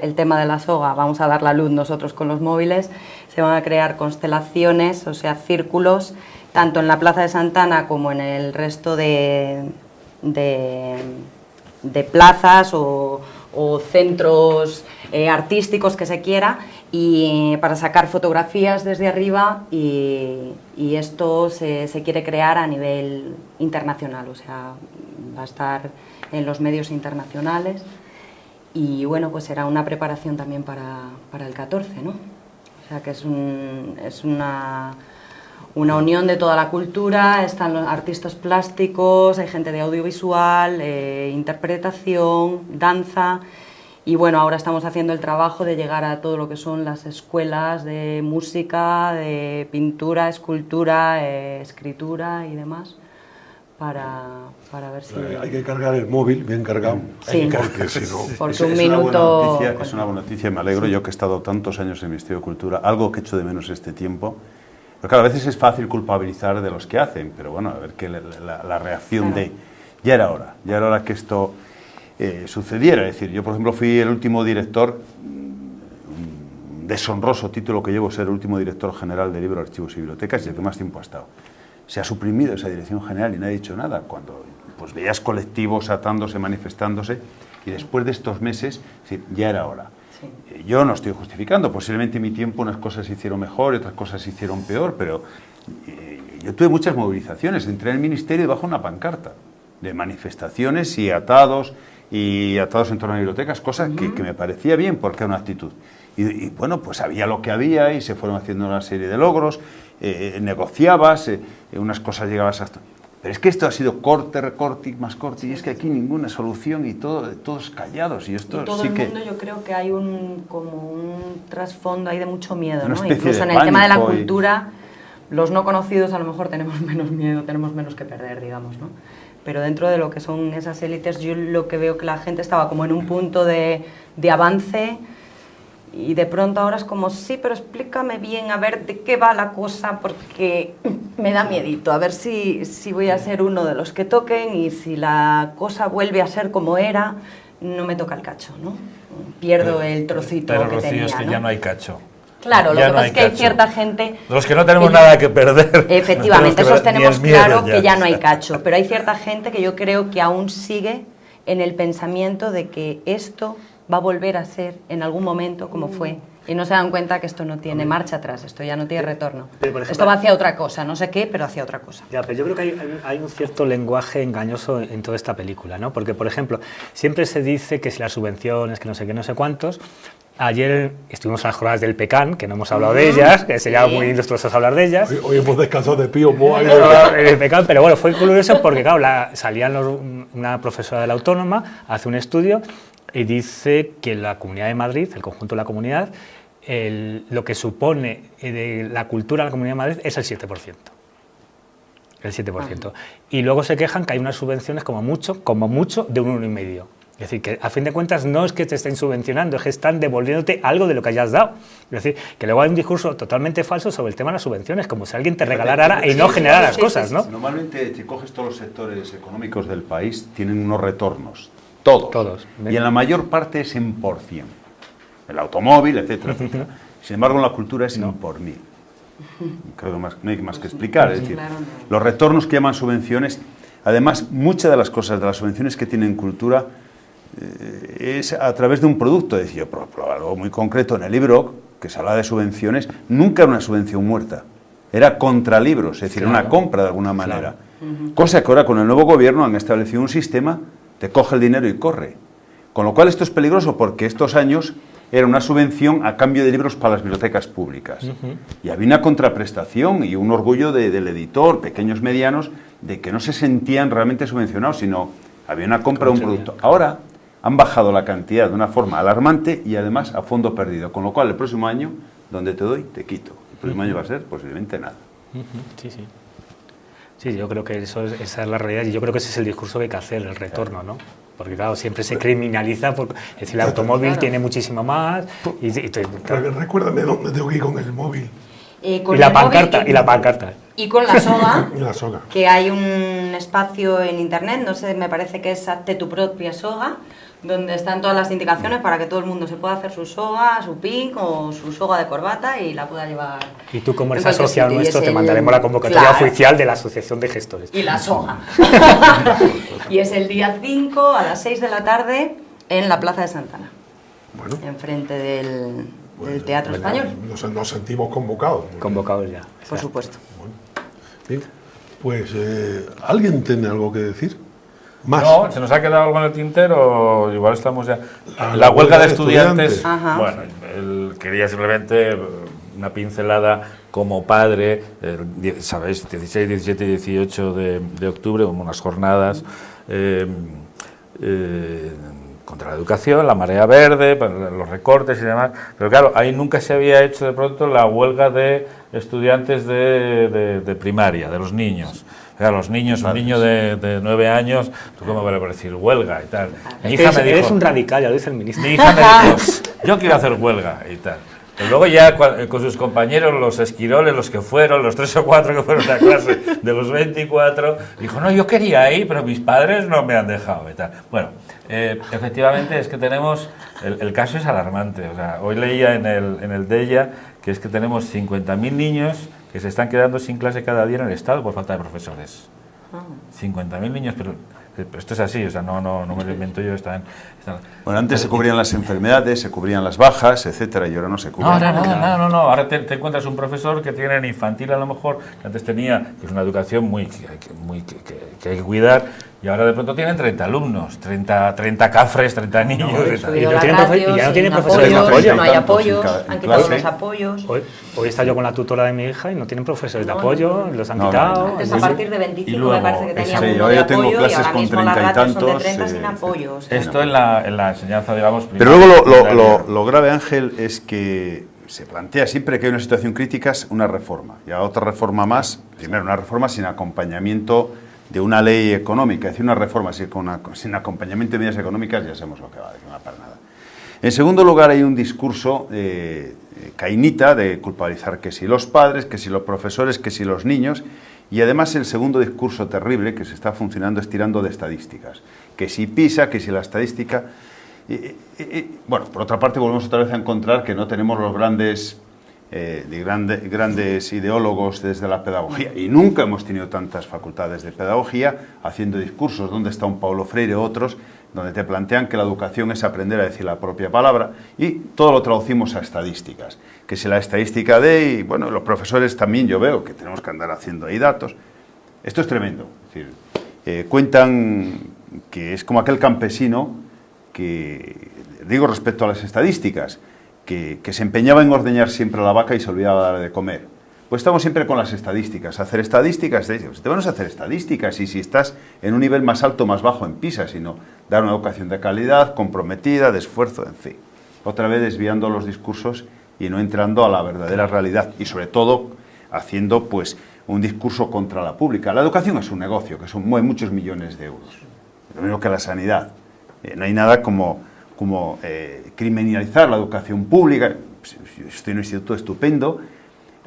el tema de la soga, vamos a dar la luz nosotros con los móviles, se van a crear constelaciones, o sea, círculos, tanto en la Plaza de Santana como en el resto de plazas o centros artísticos que se quiera, y para sacar fotografías desde arriba, y esto se quiere crear a nivel internacional, o sea, va a estar en los medios internacionales, y bueno, pues será una preparación también para el 14, ¿no? O sea, que es una unión de toda la cultura, están los artistas plásticos, hay gente de audiovisual, interpretación, danza, y bueno, ahora estamos haciendo el trabajo de llegar a todo lo que son las escuelas de música, de pintura, escultura, escritura y demás, para ver si... Hay que cargar el móvil bien cargado, sí, porque si no... Porque un minuto... Es una buena noticia, me alegro, yo que he estado tantos años en el Ministerio de Cultura, algo que echo de menos este tiempo. Pero claro, a veces es fácil culpabilizar de los que hacen, pero bueno, a ver que la reacción claro. Ya era hora que esto sucediera. Es decir, yo por ejemplo fui el último director, deshonroso título que llevo, ser el último director general de Libros, Archivos y Bibliotecas, y el que más tiempo ha estado. Se ha suprimido esa dirección general y nadie ha dicho nada, cuando pues veías colectivos atándose, manifestándose, y después de estos meses, es decir, ya era hora. Sí. Yo no estoy justificando, posiblemente en mi tiempo unas cosas se hicieron mejor y otras cosas se hicieron peor, pero yo tuve muchas movilizaciones, entré en el Ministerio bajo una pancarta de manifestaciones y atados en torno a bibliotecas, cosas que me parecía bien porque era una actitud. Y bueno, pues había lo que había y se fueron haciendo una serie de logros, negociabas, unas cosas llegabas hasta... Pero es que esto ha sido corte, recorte, más corte, y es que aquí ninguna solución y todos callados. Y esto todo sí el que... mundo, yo creo que hay como un trasfondo ahí de mucho miedo, una ¿no? especie Incluso de en el tema de la pánico cultura, los no conocidos a lo mejor tenemos menos miedo, tenemos menos que perder, digamos, ¿no? Pero dentro de lo que son esas élites, yo lo que veo que la gente estaba como en un punto de avance, y de pronto ahora es como, sí, pero explícame bien, a ver de qué va la cosa, porque me da miedito, a ver si voy a ser uno de los que toquen, y si la cosa vuelve a ser como era, no me toca el cacho, ¿no? Pierdo el trocito pero que Rocío, tenía, es que ¿no? ya no hay cacho. Claro, lo Ya que no pasa hay es que hay cacho. cierta gente... Los que no tenemos nada que perder. Efectivamente, esos tenemos ni el miedo claro que ya no hay cacho, pero hay cierta gente que yo creo que aún sigue en el pensamiento de que esto va a volver a ser en algún momento como fue, y no se dan cuenta que esto no tiene marcha atrás, esto ya no tiene retorno. Pero, por ejemplo, esto va hacia otra cosa, no sé qué, pero hacia otra cosa. Ya, pero yo creo que hay un cierto lenguaje engañoso en toda esta película, ¿no? Porque, por ejemplo, siempre se dice que si las subvenciones, que no sé qué, no sé cuántos. Ayer estuvimos en las jornadas del PECAN, que no hemos hablado de ellas, que sería muy ilustroso hablar de ellas. Hoy hemos descansado de Pío Moa. El PECAN, pero bueno, fue curioso porque, claro, una profesora de la Autónoma hace un estudio y dice que la Comunidad de Madrid, el conjunto de la comunidad, lo que supone de la cultura en la Comunidad de Madrid es el 7%. El 7%. Y luego se quejan que hay unas subvenciones como mucho, de un 1,5%. Es decir, que a fin de cuentas no es que te estén subvencionando, es que están devolviéndote algo de lo que hayas dado. Es decir, que luego hay un discurso totalmente falso sobre el tema de las subvenciones, como si alguien te regalara y no generara las cosas, ¿no? Normalmente, si coges todos los sectores económicos del país, tienen unos retornos. Todos. Y en la mayor parte es en por cien. El automóvil, etcétera, etcétera. Sin embargo, en la cultura es en por mil. Creo que no hay más que explicar. Es decir, los retornos que llaman subvenciones, además, muchas de las cosas de las subvenciones que tienen cultura es a través de un producto. Es decir, por algo muy concreto en el libro, que se habla de subvenciones, nunca era una subvención muerta. Era contra libros, es decir, una compra de alguna manera. Cosa que ahora con el nuevo gobierno han establecido un sistema, te coge el dinero y corre. Con lo cual esto es peligroso porque estos años era una subvención a cambio de libros para las bibliotecas públicas. Y había una contraprestación y un orgullo del editor, pequeños, medianos, de que no se sentían realmente subvencionados, sino había una compra de un producto. Ahora han bajado la cantidad de una forma alarmante y además a fondo perdido. Con lo cual el próximo año, donde te doy, te quito. El próximo año va a ser posiblemente nada. Sí, sí. Sí, yo creo que esa es la realidad y yo creo que ese es el discurso que hay que hacer, el retorno, ¿no? Porque claro, siempre se criminaliza, es decir, el automóvil tiene muchísimo más. Recuérdame dónde tengo que ir con el móvil. Y la pancarta. Y con la soga, La soga. que hay un espacio en internet, no sé, me parece que es Hazte tu propia soga, donde están todas las indicaciones para que todo el mundo se pueda hacer su soga, su pin o su soga de corbata y la pueda llevar. Y tú, como eres en cualquier asociado sitio. Y nuestro, es te el- mandaremos la convocatoria Claro. oficial de la Asociación de Gestores. Y la soga. Y es el día 5 a las 6 de la tarde en la Plaza de Santana, Bueno, enfrente del pues, Teatro venga, Español, nos sentimos convocados. Convocados ya. por supuesto. Bueno, bien. Pues, ¿alguien tiene algo que decir? Más. No, se nos ha quedado algo en el tintero, igual estamos ya... La La huelga de estudiantes. estudiantes, Ajá. bueno, quería simplemente una pincelada como padre, sabéis, 16, 17 y 18 de octubre, unas jornadas contra la educación, la marea verde, los recortes y demás, pero claro, ahí nunca se había hecho de pronto la huelga de estudiantes de primaria, de los niños. Claro, los niños, un niño de 9 años, ¿tú cómo me vas a decir huelga y tal? Mi hija me Eres dijo, un radical, ya lo dice el ministro. mi hija me dijo, yo quiero hacer huelga y tal. Pero luego ya con sus compañeros, los esquiroles, los que fueron, los 3 o 4 que fueron a clase de los 24, dijo, no, yo quería ir, pero mis padres no me han dejado y tal. Bueno, efectivamente es que tenemos, el caso es alarmante. O sea, hoy leía en el DEIA que es que tenemos 50.000 niños que se están quedando sin clase cada día en el Estado por falta de profesores. 50.000 niños, pero esto es así, o sea, no me lo invento yo. Bueno, antes se cubrían las enfermedades, se cubrían las bajas, etcétera, y ahora no se cubren. No. Ahora te encuentras un profesor que tiene en infantil a lo mejor, que antes tenía, que es una educación que hay que cuidar, y ahora de pronto tienen 30 alumnos, 30 cafres, 30 niños y tal. Y no tienen ya no tienen profesores de apoyo. No hay apoyos, en han quitado clase. los apoyos. Hoy está yo con la tutora de mi hija y no tienen profesores de No, apoyo, los han no, quitado. Antes a Sí. partir de 25 Y luego, me parece que teníamos sí, uno ahora de yo tengo apoyo y clases ahora con mismo las 30 y ratios son de tantos, 30 sin apoyos. Esto en la enseñanza, digamos, Pero primaria. luego lo grave, Ángel, es que se plantea siempre que hay una situación crítica una reforma. Y a otra reforma más, primero una reforma sin acompañamiento de una ley económica. Es decir, una reforma sin acompañamiento de medidas económicas ya sabemos lo que va, que no va para nada. En segundo lugar, hay un discurso cainita de culpabilizar que si los padres, que si los profesores, que si los niños. Y además el segundo discurso terrible que se está funcionando es tirando de estadísticas. Que si PISA, que si la estadística... Bueno, por otra parte volvemos otra vez a encontrar que no tenemos los grandes ideólogos desde la pedagogía y nunca hemos tenido tantas facultades de pedagogía haciendo discursos donde está un Paulo Freire o otros donde te plantean que la educación es aprender a decir la propia palabra y todo lo traducimos a estadísticas, que si la estadística y bueno, los profesores también yo veo que tenemos que andar haciendo ahí datos. Esto es tremendo, es decir, cuentan que es como aquel campesino que, digo respecto a las estadísticas, que se empeñaba en ordeñar siempre a la vaca y se olvidaba darle de comer. Pues estamos siempre con las estadísticas, hacer estadísticas, te van a hacer estadísticas y si estás en un nivel más alto o más bajo en PISA, sino dar una educación de calidad, comprometida, de esfuerzo, en fin. Otra vez desviando los discursos y no entrando a la verdadera realidad y sobre todo haciendo pues un discurso contra la pública. La educación es un negocio que mueve muchos millones de euros, lo mismo que la sanidad. No hay nada como criminalizar la educación pública. Estoy en un instituto estupendo.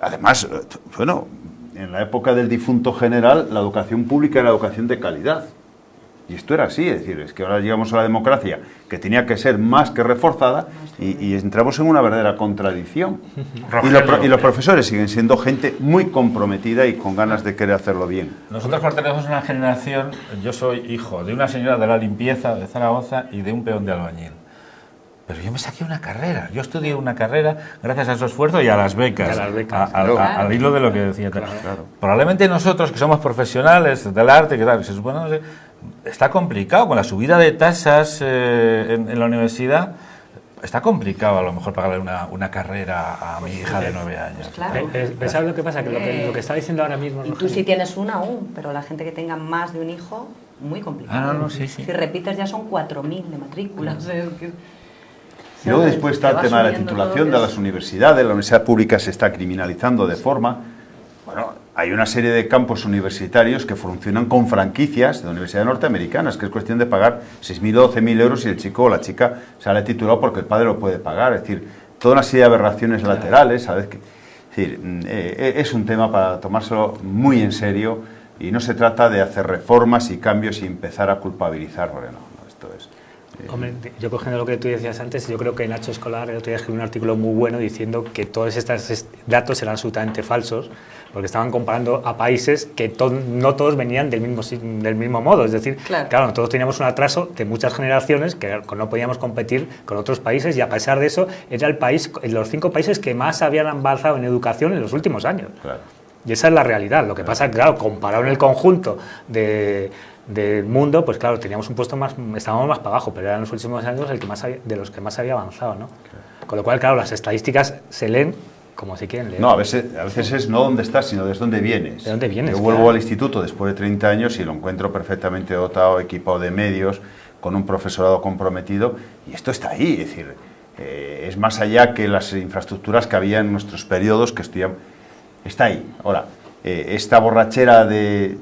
Además, bueno, en la época del difunto general, la educación pública era educación de calidad. Y esto era así, es decir, es que ahora llegamos a la democracia, que tenía que ser más que reforzada, y entramos en una verdadera contradicción. Y los profesores siguen siendo gente muy comprometida y con ganas de querer hacerlo bien. Nosotros pertenecemos a una generación, yo soy hijo de una señora de la limpieza de Zaragoza y de un peón de albañil. Pero yo me saqué una carrera, yo estudié una carrera gracias a su esfuerzo y a las becas, al hilo de lo que decía. Claro. Probablemente nosotros que somos profesionales del arte, que tal, se supone, no sé, está complicado con la subida de tasas en la universidad. Está complicado a lo mejor pagarle una carrera a mi hija de 9 años. Pues claro. ¿Sabes lo que pasa? Que lo que está diciendo ahora mismo... Y tú sí tienes una aún, pero la gente que tenga más de un hijo, muy complicado. Sí. Si repites ya son 4.000 de matrículas. Y luego después está el tema de la titulación de las universidades. La universidad pública se está criminalizando de forma... Bueno, hay una serie de campos universitarios que funcionan con franquicias de universidades norteamericanas, que es cuestión de pagar 6.000 o 12.000 euros y el chico o la chica sale titulado porque el padre lo puede pagar. Es decir, toda una serie de aberraciones laterales, ¿sabes? Es decir, es un tema para tomárselo muy en serio y no se trata de hacer reformas y cambios y empezar a culpabilizar, porque no, esto es... Hombre, yo cogiendo lo que tú decías antes, yo creo que Nacho Escolar el otro día escribió un artículo muy bueno diciendo que todos estos datos eran absolutamente falsos, porque estaban comparando a países que no todos venían del mismo modo. Es decir, claro, todos teníamos un atraso de muchas generaciones que no podíamos competir con otros países, y a pesar de eso era el país, los 5 países que más habían avanzado en educación en los últimos años. Claro. Y esa es la realidad. Lo que pasa es que, claro, comparado en el conjunto del mundo, pues claro, teníamos un puesto estábamos más para abajo, pero eran en los últimos años de los que más había avanzado, ¿no? Claro. Con lo cual, claro, las estadísticas se leen como se quieren leer. No, a veces es no dónde estás, sino desde dónde vienes. ¿De dónde vienes? Yo vuelvo al instituto después de 30 años y lo encuentro perfectamente dotado, equipado de medios, con un profesorado comprometido, y esto está ahí, es decir, es más allá que las infraestructuras que había en nuestros periodos que estudiamos. Está ahí. Ahora, esta borrachera de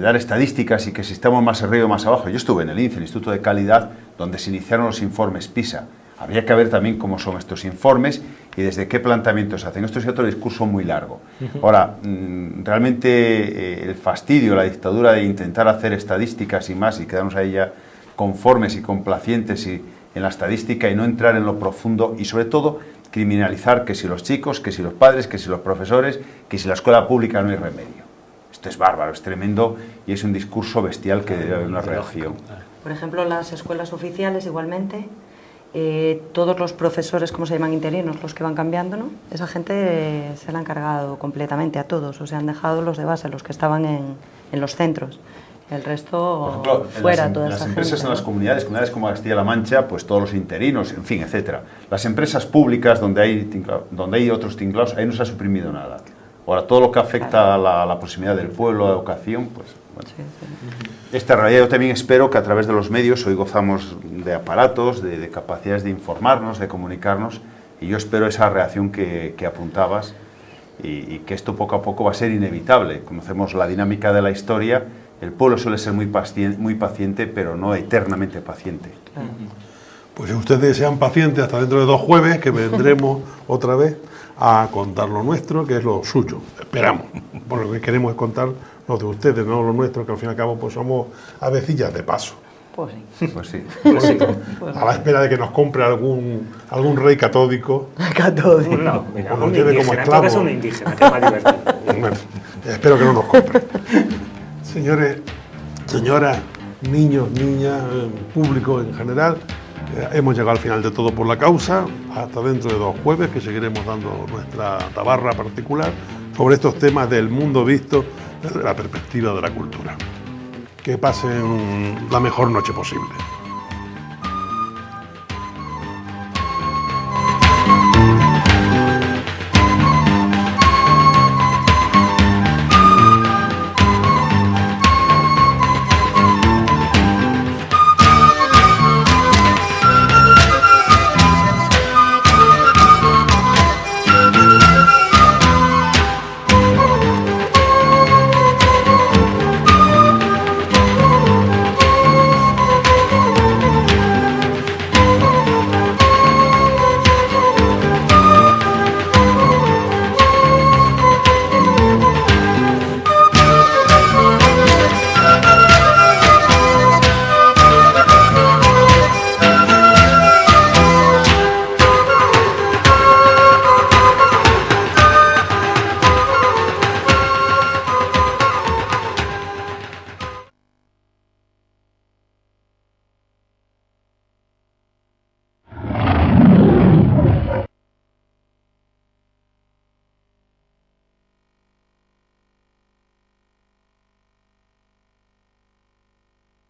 dar estadísticas y que si estamos más arriba o más abajo. Yo estuve en el INCE, el Instituto de Calidad, donde se iniciaron los informes PISA. Habría que ver también cómo son estos informes y desde qué planteamientos se hacen. Esto es otro discurso muy largo. Ahora, realmente el fastidio, la dictadura de intentar hacer estadísticas y más y quedarnos ahí ya conformes y complacientes en la estadística y no entrar en lo profundo y sobre todo criminalizar que si los chicos, que si los padres, que si los profesores, que si la escuela pública no hay remedio. Esto es bárbaro, es tremendo y es un discurso bestial que debe haber una reacción. Por ejemplo, las escuelas oficiales igualmente, todos los profesores, ¿cómo se llaman? Interinos, los que van cambiando, ¿no? Esa gente se la han cargado completamente a todos, o sea, han dejado los de base, los que estaban en los centros. El resto, por ejemplo, fuera, toda esa gente. Las empresas en las comunidades como Castilla-La Mancha, pues todos los interinos, en fin, etcétera. Las empresas públicas donde hay otros tinglados, ahí no se ha suprimido nada. Ahora, todo lo que afecta a la proximidad del pueblo, a la educación, pues bueno. Sí. Esta realidad yo también espero que a través de los medios, hoy gozamos de aparatos, de capacidades de informarnos, de comunicarnos, y yo espero esa reacción que apuntabas y que esto poco a poco va a ser inevitable. Conocemos la dinámica de la historia. El pueblo suele ser muy paciente, pero no eternamente paciente. Pues si ustedes sean pacientes hasta dentro de 2 jueves, que vendremos otra vez a contar lo nuestro, que es lo suyo. Esperamos. Por lo que queremos es contar lo de ustedes, no lo nuestro, que al fin y al cabo pues somos avecillas de paso. Pues sí. Pues sí. A la espera de que nos compre algún rey catódico. Catódico. No, mira, o nos lleve como esclavos. Es un indígena, que es más divertido. Bueno, espero que no nos compre. Señores, señoras, niños, niñas, público en general, hemos llegado al final de Todo por la Causa. Hasta dentro de 2 jueves, que seguiremos dando nuestra tabarra particular sobre estos temas del mundo visto desde la perspectiva de la cultura. Que pasen la mejor noche posible.